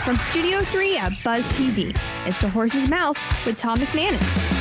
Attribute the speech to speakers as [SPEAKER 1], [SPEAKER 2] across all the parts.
[SPEAKER 1] From Studio 3 at Buzz TV, it's The Horse's Mouth with Tom McManus.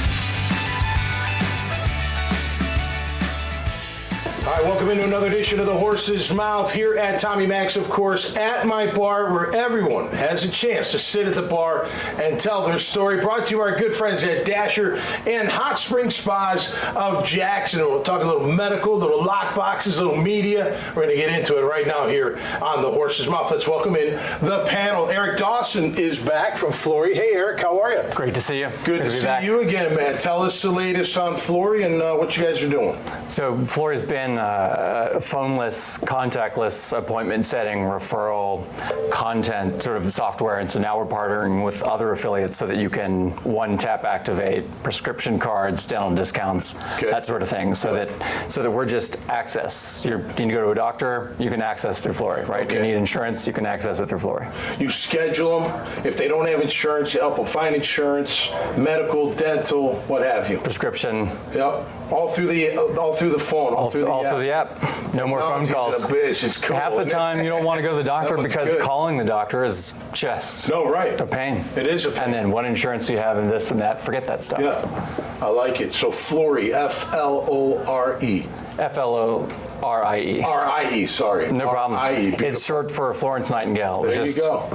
[SPEAKER 2] All right, welcome into another edition of The Horse's Mouth here at Tommy Mac's, of course, at my bar, where everyone has a chance to sit at the bar and tell their story. Brought to you by our good friends at Dasher and Hot Spring Spas of Jackson. We'll talk a little medical, little lock boxes, little media. We're going to get into it right now here on The Horse's Mouth. Let's welcome in the panel. Eric Dawson is back from Flory. Hey, Eric, how are you?
[SPEAKER 3] Great to see you.
[SPEAKER 2] Good to see you again, man. Tell us the latest on Flory and what you guys are doing.
[SPEAKER 3] So Flory's been phoneless, contactless appointment setting, referral, content sort of software, and so now we're partnering with other affiliates so that you can one-tap activate prescription cards, dental discounts, that sort of thing, so that we're just access. You need to go to a doctor, you can access through Flory, right? You need insurance, you can access it through Flory.
[SPEAKER 2] You schedule them. If they don't have insurance, you help them find insurance, medical, dental, what have you.
[SPEAKER 3] Prescription.
[SPEAKER 2] Yep. All through the phone. All through the app.
[SPEAKER 3] No more phone calls.
[SPEAKER 2] It's cool,
[SPEAKER 3] half the time you don't want to go to the doctor because calling the doctor is just a pain.
[SPEAKER 2] It is a pain.
[SPEAKER 3] And then what insurance do you have and this and that? Forget that stuff.
[SPEAKER 2] Yeah, I like it. So Flory, F-L-O-R-E.
[SPEAKER 3] F-L-O-R-I-E.
[SPEAKER 2] R-I-E, sorry.
[SPEAKER 3] No problem.
[SPEAKER 2] R-I-E.
[SPEAKER 3] It's short for Florence Nightingale.
[SPEAKER 2] There you go.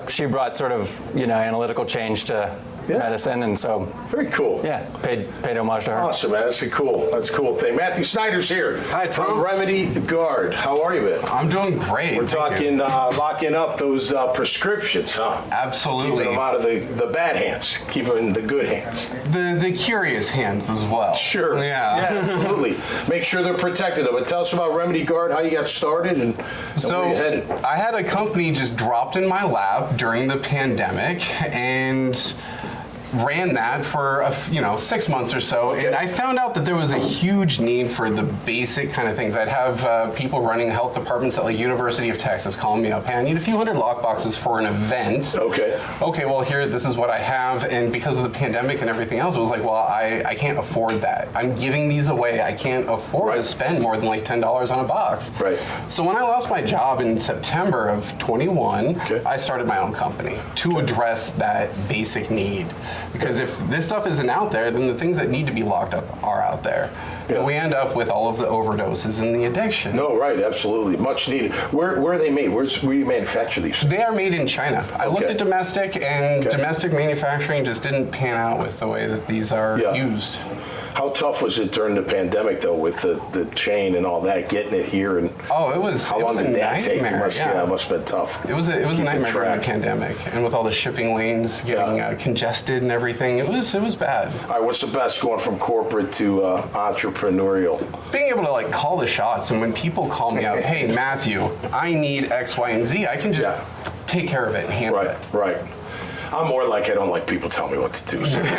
[SPEAKER 3] She brought sort of, analytical change to medicine, and so
[SPEAKER 2] very cool.
[SPEAKER 3] Yeah, paid homage to her.
[SPEAKER 2] Awesome, man. That's a cool thing. Mathew Snyder's here.
[SPEAKER 4] Hi, Tom.
[SPEAKER 2] From Remedy Guard. How are you, man?
[SPEAKER 4] I'm doing great.
[SPEAKER 2] We're talking locking up those prescriptions, huh?
[SPEAKER 4] Absolutely.
[SPEAKER 2] Keeping them out of the bad hands, keeping them in the good hands.
[SPEAKER 4] The curious hands as well.
[SPEAKER 2] Sure.
[SPEAKER 4] Yeah.
[SPEAKER 2] Yeah, absolutely. Make sure they're protected. But tell us about Remedy Guard, how you got started, and where you headed.
[SPEAKER 4] I had a company just dropped in my lap during the pandemic, and ran that for 6 months or so, and I found out that there was a huge need for the basic kind of things. I'd have people running health departments at University of Texas calling me up, hey, I need a few hundred lock boxes for an event. Okay, well, this is what I have, and because of the pandemic and everything else, it was like, well, I can't afford that. I'm giving these away. I can't afford to spend more than $10 on a box. Right. So when I lost my job in September of 21, I started my own company to address that basic need. Because if this stuff isn't out there, then the things that need to be locked up are out there. Yeah. And we end up with all of the overdoses and the addiction.
[SPEAKER 2] No, right, absolutely. Much needed. Where are they made? Where do you manufacture these?
[SPEAKER 4] They are made in China. I looked at domestic, and domestic manufacturing just didn't pan out with the way that these are used.
[SPEAKER 2] How tough was it during the pandemic, though, with the chain and all that, getting it here? And
[SPEAKER 4] it was.
[SPEAKER 2] How long did that take? It must have been tough.
[SPEAKER 4] It was a nightmare during the pandemic, and with all the shipping lanes getting congested and everything, it was bad.
[SPEAKER 2] All right, what's the best going from corporate to entrepreneurial?
[SPEAKER 4] Being able to call the shots, and when people call me up, hey Matthew, I need X, Y, and Z, I can just take care of it and handle it.
[SPEAKER 2] Right. I'm more like I don't like people telling me what to do. So rather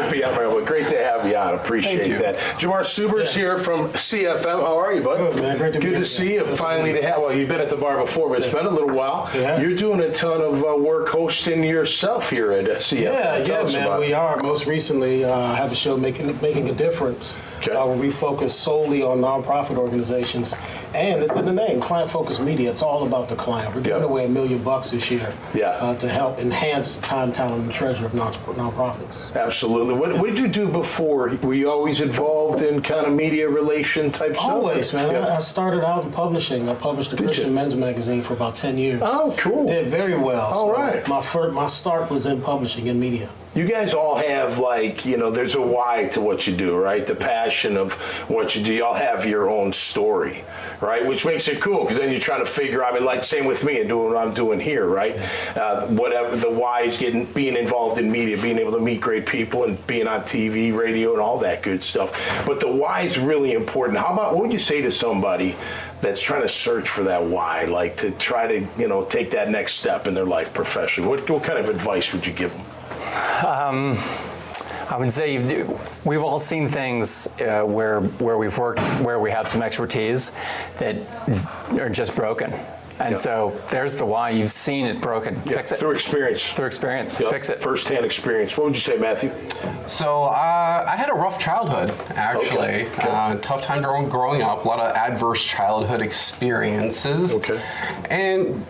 [SPEAKER 2] be on my own. But great to have you on. Appreciate that. Jamar Suber's here from CFM. How are you, bud?
[SPEAKER 5] Good, man. Great to be here.
[SPEAKER 2] Good to see you. Finally to have. Well, you've been at the bar before, but it's been a little while. Yeah. You're doing a ton of work hosting yourself here at CFM.
[SPEAKER 5] Yeah, man. We are. Most recently, have a show making a difference. Where we focus solely on nonprofit organizations, and it's in the name, client-focused media. It's all about the client. We're giving away $1 million this year to help enhance the time, talent, and treasure of nonprofits.
[SPEAKER 2] Absolutely. What did you do before? Were you always involved in kind of media relation type stuff?
[SPEAKER 5] Always, man. I started out in publishing. I published a Christian men's magazine for about 10 years.
[SPEAKER 2] Oh, cool.
[SPEAKER 5] Did very well.
[SPEAKER 2] All right.
[SPEAKER 5] My start was in publishing, in media.
[SPEAKER 2] You guys all have there's a why to what you do, right? The passion of what you do. You all have your own story, right? Which makes it cool because then you're trying to figure out, same with me and doing what I'm doing here, right? Whatever the why is being involved in media, being able to meet great people and being on TV, radio, and all that good stuff. But the why is really important. What would you say to somebody that's trying to search for that why, to try to, take that next step in their life professionally? What kind of advice would you give them?
[SPEAKER 3] I would say we've all seen things where we've worked, where we have some expertise that are just broken. And so there's the why. You've seen it broken. Fix it.
[SPEAKER 2] Through experience.
[SPEAKER 3] Fix it.
[SPEAKER 2] First-hand experience. What would you say, Matthew?
[SPEAKER 4] So I had a rough childhood, actually. Tough time growing up. A lot of adverse childhood experiences. And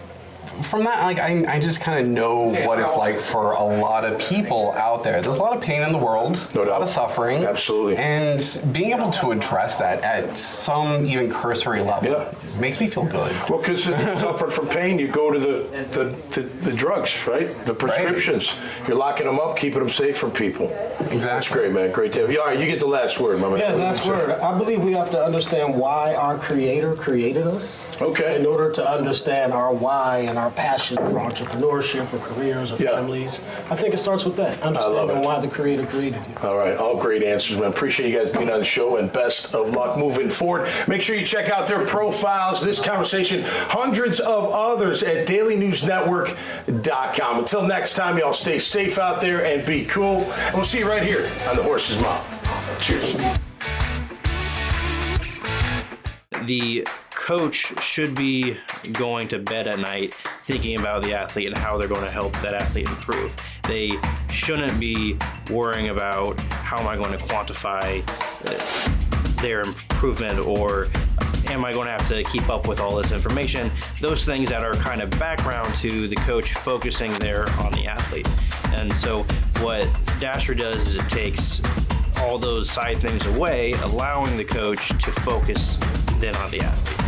[SPEAKER 4] from that, like I just kind of know what it's like for a lot of people out there. There's a lot of pain in the world,
[SPEAKER 2] No doubt.
[SPEAKER 4] a lot of suffering.
[SPEAKER 2] Absolutely.
[SPEAKER 4] And being able to address that at some even cursory level makes me feel good.
[SPEAKER 2] Well, because if you're suffering from pain, you go to the drugs, right? The prescriptions. Right. You're locking them up, keeping them safe from people.
[SPEAKER 4] Exactly.
[SPEAKER 2] That's great, man. Great to have you. All right, you get the last word, my man.
[SPEAKER 5] Yeah, last word. I believe we have to understand why our Creator created us.
[SPEAKER 2] Okay.
[SPEAKER 5] In order to understand our why and our passion for entrepreneurship or careers or families, I think it starts with that. Understanding why the Creator created you.
[SPEAKER 2] All right, all great answers, man. Appreciate you guys being on the show, and best of luck moving forward. Make sure you check out their profiles, this conversation, hundreds of others at dailynewsnetwork.com. Until next time, y'all stay safe out there and be cool. And we'll see you right here on The Horse's Mouth. Cheers.
[SPEAKER 6] The coach should be going to bed at night thinking about the athlete and how they're going to help that athlete improve. They shouldn't be worrying about how am I going to quantify their improvement, or am I going to have to keep up with all this information? Those things that are kind of background to the coach focusing there on the athlete. And so what Dasher does is it takes all those side things away, allowing the coach to focus then on the athlete.